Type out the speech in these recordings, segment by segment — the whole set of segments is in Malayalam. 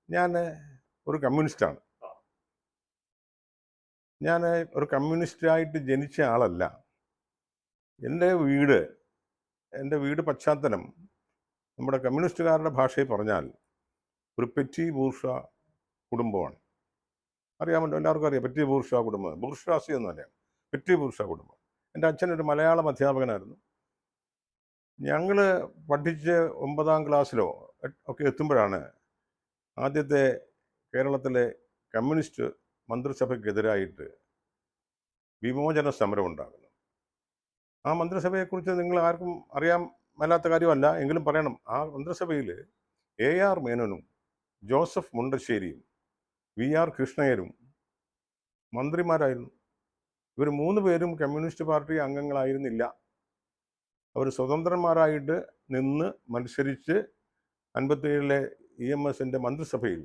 ഞാൻ ഒരു കമ്മ്യൂണിസ്റ്റാണ്. ഞാൻ ഒരു കമ്മ്യൂണിസ്റ്റായിട്ട് ജനിച്ച ആളല്ല. എൻ്റെ വീട് പശ്ചാത്തലം നമ്മുടെ കമ്മ്യൂണിസ്റ്റുകാരുടെ ഭാഷയിൽ പറഞ്ഞാൽ ഒരു പെറ്റി ബൂർഷ കുടുംബമാണ്. അറിയാമല്ലോ, എല്ലാവർക്കും അറിയാം പെറ്റി ബൂർഷ കുടുംബം. ബൂർഷാസി ഒന്നുമല്ല, പെറ്റി ബൂർഷ കുടുംബം. എൻ്റെ അച്ഛനൊരു മലയാളം അധ്യാപകനായിരുന്നു. ഞങ്ങൾ പഠിച്ച് 9ാം ക്ലാസ്സിലോ ഒക്കെ എത്തുമ്പോഴാണ് ആദ്യത്തെ കേരളത്തിലെ കമ്മ്യൂണിസ്റ്റ് മന്ത്രിസഭയ്ക്കെതിരായിട്ട് വിമോചന സമരം ഉണ്ടാകുന്നത്. ആ മന്ത്രിസഭയെക്കുറിച്ച് നിങ്ങൾ ആർക്കും അറിയാൻ മേലാത്ത കാര്യമല്ല, എങ്കിലും പറയണം. ആ മന്ത്രിസഭയിൽ AR മേനോനും ജോസഫ് മുണ്ടശ്ശേരിയും VR കൃഷ്ണയ്യരും മന്ത്രിമാരായിരുന്നു. ഇവർ 3 പേരും കമ്മ്യൂണിസ്റ്റ് പാർട്ടി അംഗങ്ങളായിരുന്നില്ല. അവർ സ്വതന്ത്രന്മാരായിട്ട് നിന്ന് മത്സരിച്ച് 57-ലെ EMSൻ്റെ മന്ത്രിസഭയിൽ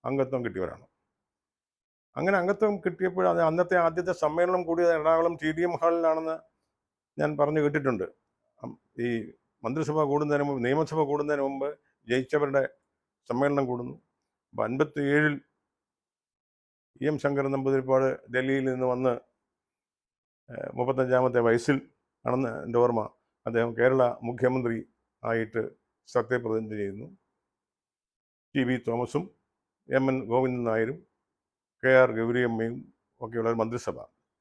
അംഗത്വം കിട്ടിയവരാണ്. അങ്ങനെ അംഗത്വം കിട്ടിയപ്പോൾ അത് അന്നത്തെ ആദ്യത്തെ സമ്മേളനം കൂടിയത് എറണാകുളം TDM ഹാളിലാണെന്ന് ഞാൻ പറഞ്ഞു കേട്ടിട്ടുണ്ട്. ഈ മന്ത്രിസഭ കൂടുന്നതിന് മുമ്പ്, നിയമസഭ കൂടുന്നതിന് മുമ്പ് ജയിച്ചവരുടെ സമ്മേളനം കൂടുന്നു. അപ്പോൾ 57-ൽ EM ശങ്കരൻ നമ്പൂതിരിപ്പാട് ഡൽഹിയിൽ നിന്ന് വന്ന് 35-ാമത്തെ വയസ്സിൽ ആണെന്ന് എൻ്റെ ഓർമ്മ, അദ്ദേഹം കേരള മുഖ്യമന്ത്രി ആയിട്ട് സത്യപ്രതിജ്ഞ ചെയ്യുന്നു. TB തോമസും MN ഗോവിന്ദൻ നായരും KR ഗൗരിയമ്മയും ഒക്കെയുള്ള മന്ത്രിസഭ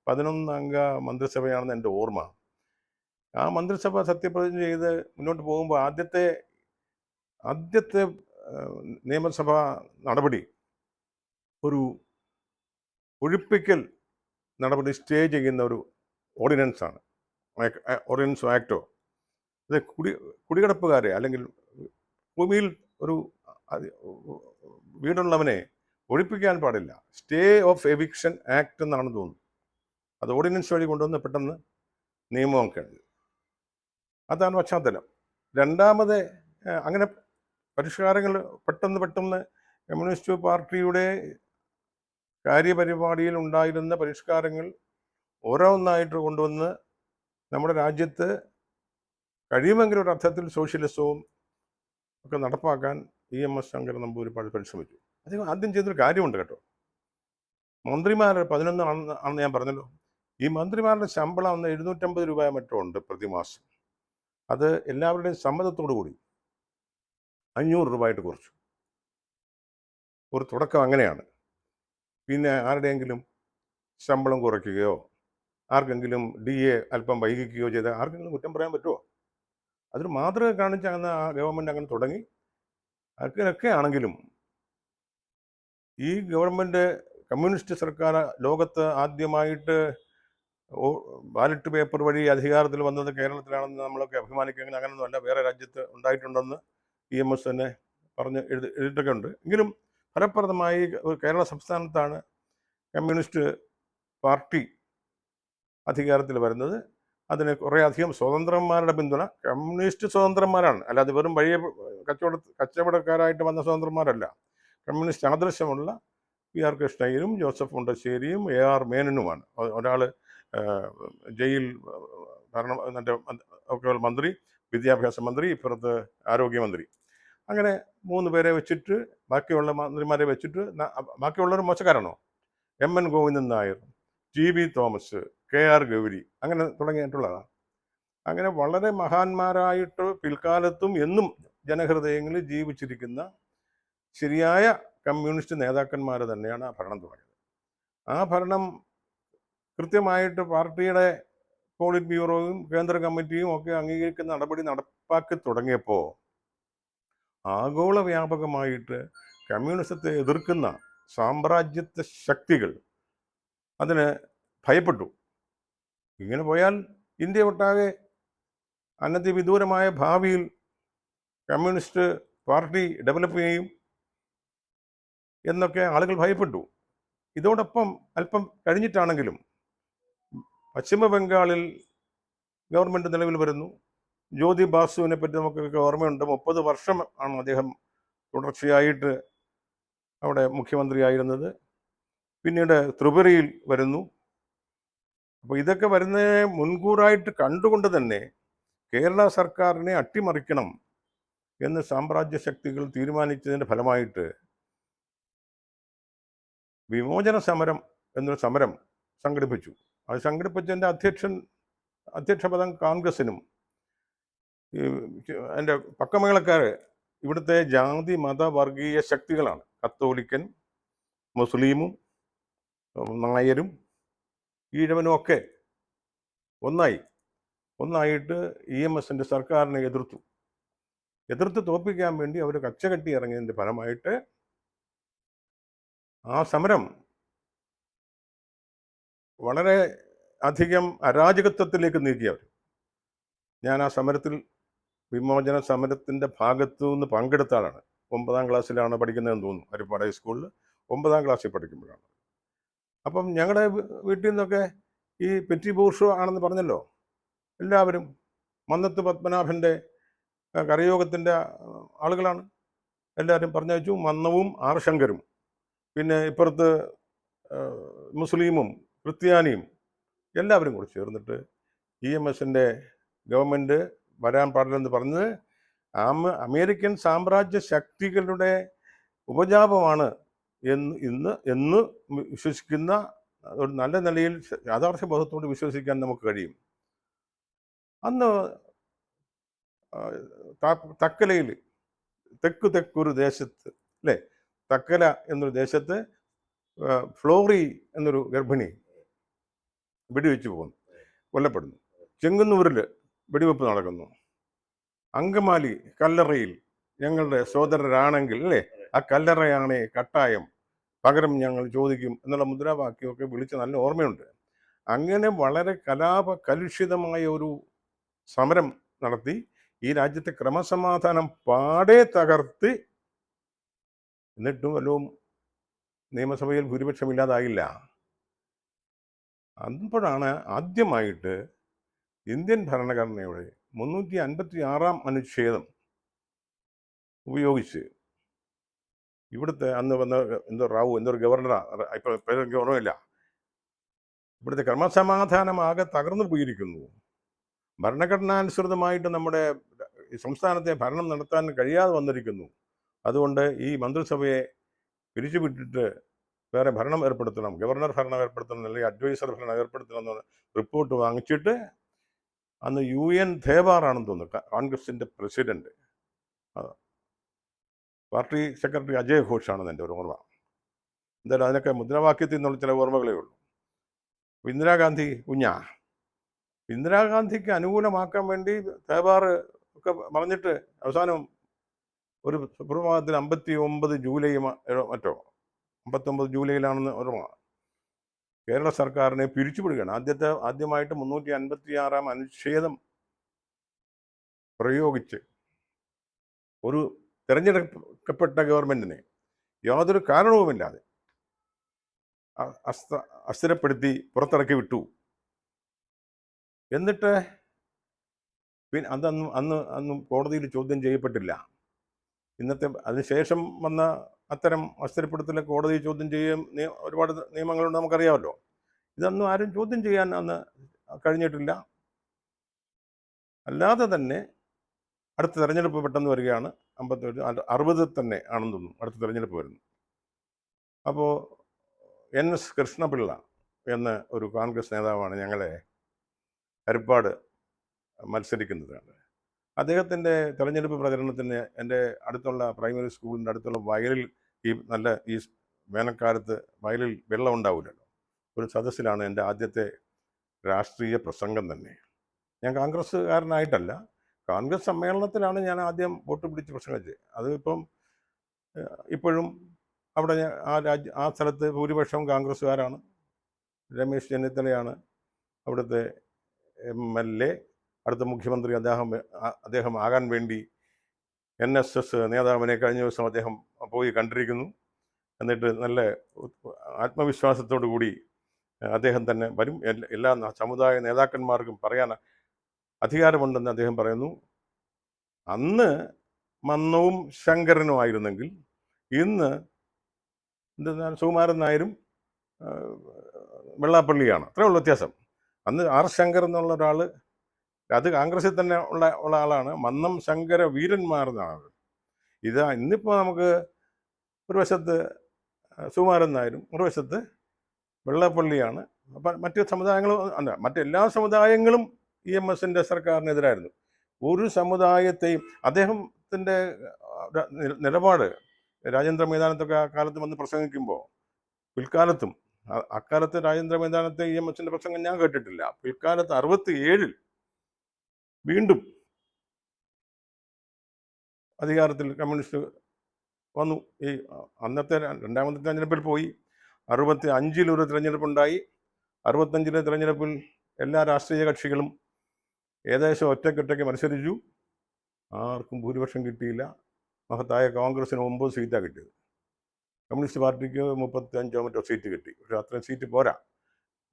11 അംഗ മന്ത്രിസഭയാണെന്ന് എൻ്റെ ഓർമ്മ. ആ മന്ത്രിസഭ സത്യപ്രതിജ്ഞ ചെയ്ത് മുന്നോട്ട് പോകുമ്പോൾ ആദ്യത്തെ നിയമസഭാ നടപടി ഒരു ഒഴിപ്പിക്കൽ നടപടി സ്റ്റേ ചെയ്യുന്ന ഒരു ഓർഡിനൻസാണ്, ഓർഡിനൻസോ ആക്ടോ. അത് കുടികിടപ്പുകാരെ അല്ലെങ്കിൽ ഭൂമിയിൽ ഒരു വീടുള്ളവനെ ഒഴിപ്പിക്കാൻ പാടില്ല. സ്റ്റേ ഓഫ് എവിക്ഷൻ ആക്ട് എന്നാണ് തോന്നുന്നു. അത് ഓർഡിനൻസ് വഴി കൊണ്ടുവന്ന് പെട്ടെന്ന് നിയമമാക്കേണ്ടത്. അതാണ് പശ്ചാത്തലം. രണ്ടാമത് അങ്ങനെ പരിഷ്കാരങ്ങൾ പെട്ടെന്ന് കമ്മ്യൂണിസ്റ്റ് പാർട്ടിയുടെ കാര്യപരിപാടിയിൽ ഉണ്ടായിരുന്ന പരിഷ്കാരങ്ങൾ ഓരോന്നായിട്ട് കൊണ്ടുവന്ന് നമ്മുടെ രാജ്യത്ത് കഴിയുമെങ്കിലും ഒരു അർത്ഥത്തിൽ സോഷ്യലിസവും ഒക്കെ നടപ്പാക്കാൻ EMS ശങ്കരൻ നമ്പൂതിരിപ്പാട് പരിശ്രമിച്ചു. അദ്ദേഹം ആദ്യം ചെയ്തൊരു കാര്യമുണ്ട് കേട്ടോ. മന്ത്രിമാരുടെ 11 ആണെന്ന് ഞാൻ പറഞ്ഞല്ലോ. ഈ മന്ത്രിമാരുടെ ശമ്പളം അന്ന് 750 രൂപ മറ്റോ ഉണ്ട് പ്രതിമാസം. അത് എല്ലാവരുടെയും സമ്മതത്തോടു കൂടി 500 രൂപയായിട്ട് കുറച്ചു. ഒരു തുടക്കം അങ്ങനെയാണ്. പിന്നെ ആരുടെയെങ്കിലും ശമ്പളം കുറയ്ക്കുകയോ ആർക്കെങ്കിലും DA അല്പം വൈകിക്കുകയോ ചെയ്താൽ ആർക്കെങ്കിലും കുറ്റം പറയാൻ പറ്റുമോ? അതൊരു മാതൃക കാണിച്ചാണ് ആ ഗവൺമെൻറ് അങ്ങനെ തുടങ്ങി. അങ്ങനെയൊക്കെ ആണെങ്കിലും ഈ ഗവൺമെൻറ്, കമ്മ്യൂണിസ്റ്റ് സർക്കാർ ലോകത്ത് ആദ്യമായിട്ട് ബാലറ്റ് പേപ്പർ വഴി അധികാരത്തിൽ വന്നത് കേരളത്തിലാണെന്ന് നമ്മളൊക്കെ അഭിമാനിക്കുന്നത് അങ്ങനെയൊന്നുമല്ല. വേറെ രാജ്യത്ത് ഉണ്ടായിട്ടുണ്ടെന്ന് EMS തന്നെ പറഞ്ഞ് എഴുതിയിട്ടൊക്കെ ഉണ്ട്. എങ്കിലും ഫലപ്രദമായി കേരള സംസ്ഥാനത്താണ് കമ്മ്യൂണിസ്റ്റ് പാർട്ടി അധികാരത്തിൽ വരുന്നത്. അതിന് കുറേയധികം സ്വതന്ത്രന്മാരുടെ പിന്തുണ, കമ്മ്യൂണിസ്റ്റ് സ്വതന്ത്രന്മാരാണ്, അല്ലാതെ വെറും വഴിയ കച്ചവടക്കാരായിട്ട് വന്ന സ്വതന്ത്രന്മാരല്ല. കമ്മ്യൂണിസ്റ്റ് ആദർശമുള്ള PR കൃഷ്ണയ്യരും ജോസഫ് മുണ്ടശ്ശേരിയും AR മേനനുമാണ്. ഒരാൾ ജയിൽ ഭരണം ഒക്കെ മന്ത്രി, വിദ്യാഭ്യാസ മന്ത്രി, ഇപ്പുറത്ത് ആരോഗ്യമന്ത്രി. അങ്ങനെ 3 പേരെ വെച്ചിട്ട് ബാക്കിയുള്ള മന്ത്രിമാരെ വെച്ചിട്ട്, ബാക്കിയുള്ളവർ മോശക്കാരാണോ? MN Govindan Nair, TB Thomas, KR Gauri, അങ്ങനെ തുടങ്ങിയിട്ടുള്ളതാണ്. അങ്ങനെ വളരെ മഹാന്മാരായിട്ട് പിൽക്കാലത്തും എന്നും ജനഹൃദയങ്ങളിൽ ജീവിച്ചിരിക്കുന്ന ശരിയായ കമ്മ്യൂണിസ്റ്റ് നേതാക്കന്മാർ തന്നെയാണ് ആ ഭരണം തുടങ്ങിയത്. ആ ഭരണം കൃത്യമായിട്ട് പാർട്ടിയുടെ പോളിറ്റ് ബ്യൂറോയും കേന്ദ്ര കമ്മിറ്റിയും ഒക്കെ അംഗീകരിക്കുന്ന നടപടി നടപ്പാക്കി തുടങ്ങിയപ്പോൾ ആഗോള വ്യാപകമായിട്ട് കമ്മ്യൂണിസത്തെ എതിർക്കുന്ന സാമ്രാജ്യത്വ ശക്തികൾ അതിന് ഭയപ്പെട്ടു. ഇങ്ങനെ പോയാൽ ഇന്ത്യ ഒട്ടാകെ അനധിവിദൂരമായ ഭാവിയിൽ കമ്മ്യൂണിസ്റ്റ് പാർട്ടി ഡെവലപ്പ് ചെയ്യും എന്നൊക്കെ ആളുകൾ ഭയപ്പെട്ടു. ഇതോടൊപ്പം അല്പം കഴിഞ്ഞിട്ടാണെങ്കിലും പശ്ചിമ ബംഗാളിൽ ഗവൺമെൻറ് നിലവിൽ വരുന്നു. ജ്യോതി ബാസുവിനെ പറ്റി നമുക്കൊക്കെ ഓർമ്മയുണ്ട്. 30 വർഷം ആണ് അദ്ദേഹം തുടർച്ചയായിട്ട് അവിടെ മുഖ്യമന്ത്രിയായിരുന്നത്. പിന്നീട് ത്രിപുരയിൽ വരുന്നു. അപ്പോൾ ഇതൊക്കെ വരുന്നതിനെ മുൻകൂറായിട്ട് കണ്ടുകൊണ്ട് തന്നെ കേരള സർക്കാരിനെ അട്ടിമറിക്കണം എന്ന് സാമ്രാജ്യ ശക്തികൾ തീരുമാനിച്ചതിൻ്റെ ഫലമായിട്ട് വിമോചന സമരം എന്നൊരു സമരം സംഘടിപ്പിച്ചു. അത് സംഘടിപ്പിച്ചതിൻ്റെ അധ്യക്ഷ പദം കോൺഗ്രസിനും അതിൻ്റെ പക്കമേളക്കാർ ഇവിടുത്തെ ജാതി മത വർഗീയ ശക്തികളാണ്. കത്തോലിക്കൻ, മുസ്ലിമും, നായരും, ഈഴവനും ഒക്കെ ഒന്നായിട്ട് EMSൻ്റെ സർക്കാരിനെ എതിർത്ത് തോൽപ്പിക്കാൻ വേണ്ടി അവർ കച്ചകെട്ടി ഇറങ്ങിയതിൻ്റെ ഫലമായിട്ട് ആ സമരം വളരെ അധികം അരാജകത്വത്തിലേക്ക് നീക്കിയവർ. ഞാൻ ആ സമരത്തിൽ വിമോചന സമരത്തിൻ്റെ ഭാഗത്തു നിന്ന് പങ്കെടുത്ത ആളാണ്. 9ാം ക്ലാസ്സിലാണ് പഠിക്കുന്നതെന്ന് തോന്നുന്നു, ഹരിപ്പാട് ഹൈസ്കൂളിൽ 9ാം ക്ലാസ്സിൽ പഠിക്കുമ്പോഴാണ്. അപ്പം ഞങ്ങളുടെ വീട്ടിൽ നിന്നൊക്കെ ഈ പെറ്റി ബൂർഷോ ആണെന്ന് പറഞ്ഞല്ലോ, എല്ലാവരും മന്നത്ത് പത്മനാഭൻ്റെ കരയോഗത്തിൻ്റെ ആളുകളാണ്. എല്ലാവരും പറഞ്ഞയച്ചു. മന്നവും ആർ ശങ്കരും, പിന്നെ ഇപ്പുറത്ത് മുസ്ലിമും ക്രിസ്ത്യാനിയും എല്ലാവരും കൂടി ചേർന്നിട്ട് EMSൻ്റെ ഗവൺമെൻറ് വരാൻ പാടില്ലെന്ന് പറഞ്ഞത് അമേരിക്കൻ സാമ്രാജ്യ ശക്തികളുടെ ഉപജാപമാണ് എന്ന് വിശ്വസിക്കുന്ന ഒരു നല്ല നിലയിൽ യാഥാർത്ഥ്യബോധത്തോട് വിശ്വസിക്കാൻ നമുക്ക് കഴിയും. അന്ന് തക്കലയിൽ തെക്കൊരു ദേശത്ത് അല്ലേ, തക്കല എന്നൊരു ദേശത്ത് ഫ്ലോറി എന്നൊരു ഗർഭിണി വെടിവെച്ച് കൊല്ലപ്പെടുന്നു. ചെങ്ങന്നൂരിൽ വെടിവെപ്പ് നടക്കുന്നു. അങ്കമാലി കല്ലറയിൽ ഞങ്ങളുടെ സോദരരാണെങ്കിൽ അല്ലേ, ആ കല്ലറയാണേ കട്ടായം, പകരം ഞങ്ങൾ ചോദിക്കും എന്നുള്ള മുദ്രാവാക്യമൊക്കെ വിളിച്ച് നല്ല ഓർമ്മയുണ്ട്. അങ്ങനെ വളരെ കലുഷിതമായ ഒരു സമരം നടത്തി ഈ രാജ്യത്തെ ക്രമസമാധാനം പാടെ തകർത്ത്, എന്നിട്ടും വല്ലതും നിയമസഭയിൽ ഭൂരിപക്ഷമില്ലാതായില്ല. അപ്പോഴാണ് ആദ്യമായിട്ട് ഇന്ത്യൻ ഭരണഘടനയുടെ 356 അനുച്ഛേദം ഉപയോഗിച്ച് ഇവിടുത്തെ അന്ന് വന്ന എന്തൊരു ഗവർണറാണ്, ഇപ്പോൾ ഗവർണറില്ല, ഇവിടുത്തെ ക്രമസമാധാനം ആകെ തകർന്നു പോയിരിക്കുന്നു, ഭരണഘടനാനുസൃതമായിട്ട് നമ്മുടെ സംസ്ഥാനത്തെ ഭരണം നടത്താൻ കഴിയാതെ വന്നിരിക്കുന്നു, അതുകൊണ്ട് ഈ മന്ത്രിസഭയെ പിരിച്ചുവിട്ടിട്ട് വേറെ ഭരണം ഏർപ്പെടുത്തണം, ഗവർണർ ഭരണം ഏർപ്പെടുത്തണം, അല്ലെങ്കിൽ അഡ്വൈസർ ഭരണം ഏർപ്പെടുത്തണം എന്ന് റിപ്പോർട്ട് വാങ്ങിച്ചിട്ട്, അന്ന് UN ധേവാറാണെന്ന് തോന്നുന്നു കോൺഗ്രസിൻ്റെ പ്രസിഡന്റ്, പാർട്ടി സെക്രട്ടറി അജയ് ഘോഷാണെന്ന് എൻ്റെ ഒരു ഓർമ്മ. എന്തായാലും അതിനൊക്കെ മുദ്രാവാക്യത്തിൽ നിന്നുള്ള ചില ഓർമ്മകളേ ഉള്ളൂ. ഇന്ദിരാഗാന്ധിക്ക് അനുകൂലമാക്കാൻ വേണ്ടി ധേവാർ ഒക്കെ പറഞ്ഞിട്ട് അവസാനം ഒരു സുപ്രഭാതത്തിൽ 59 ജൂലൈ മറ്റോ 59 ജൂലൈയിലാണെന്ന് ഓർമ്മ, കേരള സർക്കാരിനെ പിരിച്ചുവിടുകയാണ്. ആദ്യമായിട്ട് 356 അനുച്ഛേദം പ്രയോഗിച്ച് ഒരു തിരഞ്ഞെടുക്കപ്പെട്ട ഗവൺമെൻറ്റിനെ യാതൊരു കാരണവുമില്ലാതെ അസ്ഥിരപ്പെടുത്തി പുറത്തിറക്കി വിട്ടു. എന്നിട്ട് പിന്നെ അന്നും കോടതിയിൽ ചോദ്യം ചെയ്യപ്പെട്ടില്ല. അതിനുശേഷം വന്ന അത്തരം അസ്ഥിരപ്പെടുത്തൽ കോടതി ചോദ്യം ചെയ്യുകയും ഒരുപാട് നിയമങ്ങളുണ്ട്, നമുക്കറിയാമല്ലോ. ഇതൊന്നും ആരും ചോദ്യം ചെയ്യാൻ അന്ന് കഴിഞ്ഞിട്ടില്ല. അല്ലാതെ തന്നെ അടുത്ത തെരഞ്ഞെടുപ്പ് പെട്ടെന്ന് വരികയാണ്. 60 തന്നെ ആണെന്ന് തോന്നുന്നു അടുത്ത തെരഞ്ഞെടുപ്പ് വരുന്നു. അപ്പോൾ NS കൃഷ്ണപിള്ള എന്ന ഒരു കോൺഗ്രസ് നേതാവാണ് ഞങ്ങളെ ഹരിപ്പാട് മത്സരിക്കുന്നത്. അദ്ദേഹത്തിൻ്റെ തെരഞ്ഞെടുപ്പ് പ്രചരണത്തിന് എൻ്റെ അടുത്തുള്ള പ്രൈമറി സ്കൂളിൻ്റെ അടുത്തുള്ള വയലിൽ, ഈ വേനൽക്കാലത്ത് വയലിൽ വെള്ളം ഉണ്ടാവില്ലല്ലോ, ഒരു സദസ്സിലാണ് എൻ്റെ ആദ്യത്തെ രാഷ്ട്രീയ പ്രസംഗം തന്നെ. ഞാൻ കോൺഗ്രസ്സുകാരനായിട്ടല്ല, കോൺഗ്രസ് സമ്മേളനത്തിലാണ് ഞാൻ ആദ്യം വോട്ട് പിടിച്ച് പ്രസംഗിച്ചത്. അത് ഇപ്പോഴും അവിടെ ആ സ്ഥലത്ത് ഭൂരിപക്ഷം കോൺഗ്രസ്സുകാരാണ്. രമേശ് ചെന്നിത്തലയാണ് അവിടുത്തെ MLA, അടുത്ത മുഖ്യമന്ത്രി അദ്ദേഹം ആകാൻ വേണ്ടി NSS നേതാവിനെ കഴിഞ്ഞ ദിവസം അദ്ദേഹം പോയി കണ്ടിരിക്കുന്നു. എന്നിട്ട് നല്ല ആത്മവിശ്വാസത്തോടു കൂടി അദ്ദേഹം തന്നെ വരും. എല്ലാ സമുദായ നേതാക്കന്മാർക്കും പറയാൻ അധികാരമുണ്ടെന്ന് അദ്ദേഹം പറയുന്നു. അന്ന് മന്നവും ശങ്കരനും ആയിരുന്നെങ്കിൽ ഇന്ന് സുകുമാരൻ നായരും വെള്ളാപ്പള്ളിയാണ്. അത്രയുള്ള വ്യത്യാസം. അന്ന് R ശങ്കർ എന്നുള്ള ഒരാൾ, അത് കോൺഗ്രസിൽ തന്നെ ഉള്ള ആളാണ്. മന്നം ശങ്കര വീരന്മാർ എന്നാണ്. ഇന്നിപ്പോൾ നമുക്ക് ഒരു വശത്ത് സുകുമാരൻ നായരും, മറുവശത്ത് വെള്ളാപ്പള്ളിയാണ്. അപ്പം മറ്റ് സമുദായങ്ങളും അല്ല, മറ്റെല്ലാ സമുദായങ്ങളും EMSൻ്റെ സർക്കാരിനെതിരായിരുന്നു. ഒരു സമുദായത്തെയും അദ്ദേഹത്തിൻ്റെ നിലപാട് രാജേന്ദ്ര മൈതാനത്തൊക്കെ ആ കാലത്ത് വന്ന് പ്രസംഗിക്കുമ്പോൾ, പിൽക്കാലത്തും അക്കാലത്ത് രാജേന്ദ്ര മൈതാനത്തെ EMSൻ്റെ പ്രസംഗം ഞാൻ കേട്ടിട്ടില്ല. പിൽക്കാലത്ത് 67 വീണ്ടും അധികാരത്തിൽ കമ്മ്യൂണിസ്റ്റ് വന്നു. ഈ അന്നത്തെ രണ്ടാമത്തെ തെരഞ്ഞെടുപ്പിൽ പോയി. 65 ഒരു തിരഞ്ഞെടുപ്പുണ്ടായി. 65 തിരഞ്ഞെടുപ്പിൽ എല്ലാ രാഷ്ട്രീയ കക്ഷികളും ഏകദേശം ഒറ്റയ്ക്കൊറ്റയ്ക്ക് മത്സരിച്ചു. ആർക്കും ഭൂരിപക്ഷം കിട്ടിയില്ല. മഹത്തായ കോൺഗ്രസിന് 9 സീറ്റാണ് കിട്ടിയത്. കമ്മ്യൂണിസ്റ്റ് പാർട്ടിക്ക് 35 മറ്റോ സീറ്റ് കിട്ടി. പക്ഷേ അത്രയും സീറ്റ് പോരാ,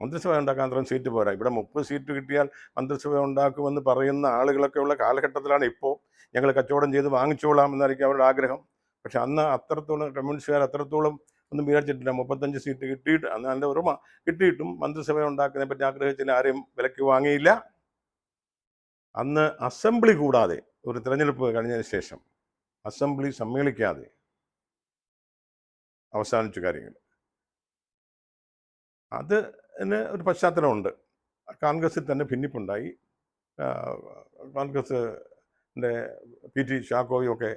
മന്ത്രിസഭ ഉണ്ടാക്കാൻ അത്രയും സീറ്റ് പോരാ. ഇവിടെ 30 സീറ്റ് കിട്ടിയാൽ മന്ത്രിസഭ ഉണ്ടാക്കുമെന്ന് പറയുന്ന ആളുകളൊക്കെ ഉള്ള കാലഘട്ടത്തിലാണ് ഇപ്പോൾ. ഞങ്ങൾ കച്ചവടം ചെയ്ത് വാങ്ങിച്ചോളാം എന്നായിരിക്കും അവരുടെ ആഗ്രഹം. പക്ഷെ അന്ന് അത്രത്തോളം കമ്മ്യൂണിസ്റ്റുകാർ അത്രത്തോളം ഒന്നും വിചാരിച്ചിട്ടില്ല. 35 സീറ്റ് കിട്ടിയിട്ട്, അന്ന് നല്ല ഓർമ്മ, കിട്ടിയിട്ടും മന്ത്രിസഭ ഉണ്ടാക്കുന്നതിനെ പറ്റി ആഗ്രഹിച്ചില്ല. ആരെയും വിലയ്ക്ക് വാങ്ങിയില്ല. അന്ന് അസംബ്ലി കൂടാതെ ഒരു തിരഞ്ഞെടുപ്പ് കഴിഞ്ഞതിന് ശേഷം അസംബ്ലി സമ്മേളിക്കാതെ അവസാനിച്ചു കാര്യങ്ങൾ. അതിന് ഒരു പശ്ചാത്തലമുണ്ട്. കോൺഗ്രസിൽ തന്നെ ഭിന്നിപ്പുണ്ടായി. കോൺഗ്രസിൻ്റെ PT ചാക്കോയും ഒക്കെ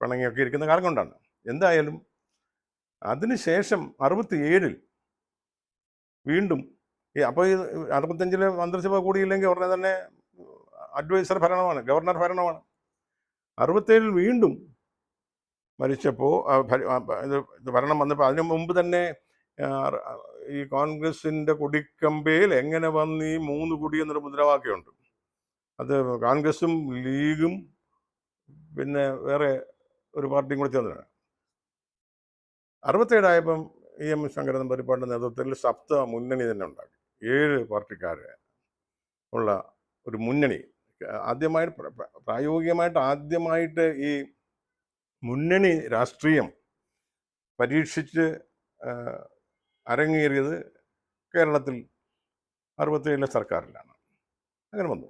പിണങ്ങിയൊക്കെ ഇരിക്കുന്ന കാലം കൊണ്ടാണ്. എന്തായാലും അതിനുശേഷം 67 വീണ്ടും അപ്പോൾ ഈ 65 മന്ത്രിസഭ കൂടിയില്ലെങ്കിൽ ഉടനെ തന്നെ അഡ്വൈസർ ഭരണമാണ്, ഗവർണർ ഭരണമാണ്. 67 വീണ്ടും മരിച്ചപ്പോൾ ഇത് ഭരണം വന്നപ്പോൾ, അതിനു മുമ്പ് തന്നെ ഈ കോൺഗ്രസിൻ്റെ കൊടിക്കമ്പയിൽ എങ്ങനെ വന്ന് ഈ 3 കൊടി എന്നൊരു മുദ്രാവാക്യമുണ്ട്. അത് കോൺഗ്രസും ലീഗും പിന്നെ വേറെ ഒരു പാർട്ടിയും കൂടി ചേർന്നതാണ്. 67 ആയപ്പം EM ശങ്കരൻ നമ്പൂതിരിപ്പാടിൻ്റെ നേതൃത്വത്തിൽ സപ്ത മുന്നണി തന്നെ ഉണ്ടാക്കി. 7 പാർട്ടിക്കാർ ഉള്ള ഒരു മുന്നണി. പ്രായോഗികമായിട്ട് ആദ്യമായിട്ട് ഈ മുന്നണി രാഷ്ട്രീയം പരീക്ഷിച്ച് അരങ്ങേറിയത് കേരളത്തിൽ 67 സർക്കാരിലാണ്. അങ്ങനെ വന്നു.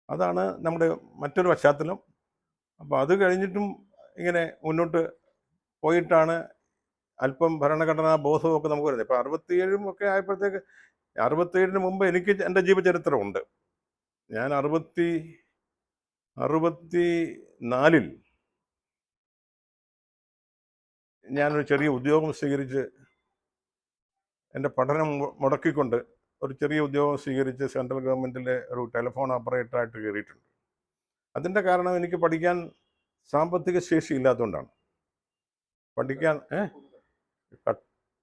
അതാണ് നമ്മുടെ മറ്റൊരു പശ്ചാത്തലം. അപ്പോൾ അത് കഴിഞ്ഞിട്ടും ഇങ്ങനെ മുന്നോട്ട് പോയിട്ടാണ് അല്പം ഭരണഘടനാ ബോധമൊക്കെ നമുക്ക് വരുന്നത്. ഇപ്പോൾ 67 ഒക്കെ ആയപ്പോഴത്തേക്ക്, 67 മുമ്പ് എനിക്ക് എൻ്റെ ജീവചരിത്രമുണ്ട്. ഞാൻ 64 ഞാനൊരു ചെറിയ ഉദ്യോഗം സ്വീകരിച്ച്, എൻ്റെ പഠനം മുടക്കിക്കൊണ്ട് ഒരു ചെറിയ ഉദ്യോഗം സ്വീകരിച്ച് സെൻട്രൽ ഗവൺമെൻറ്റിലെ ഒരു ടെലിഫോൺ ഓപ്പറേറ്ററായിട്ട് കയറിയിട്ടുണ്ട്. അതിൻ്റെ കാരണം എനിക്ക് പഠിക്കാൻ സാമ്പത്തിക ശേഷി ഇല്ലാത്തതുകൊണ്ടാണ്. പഠിക്കാൻ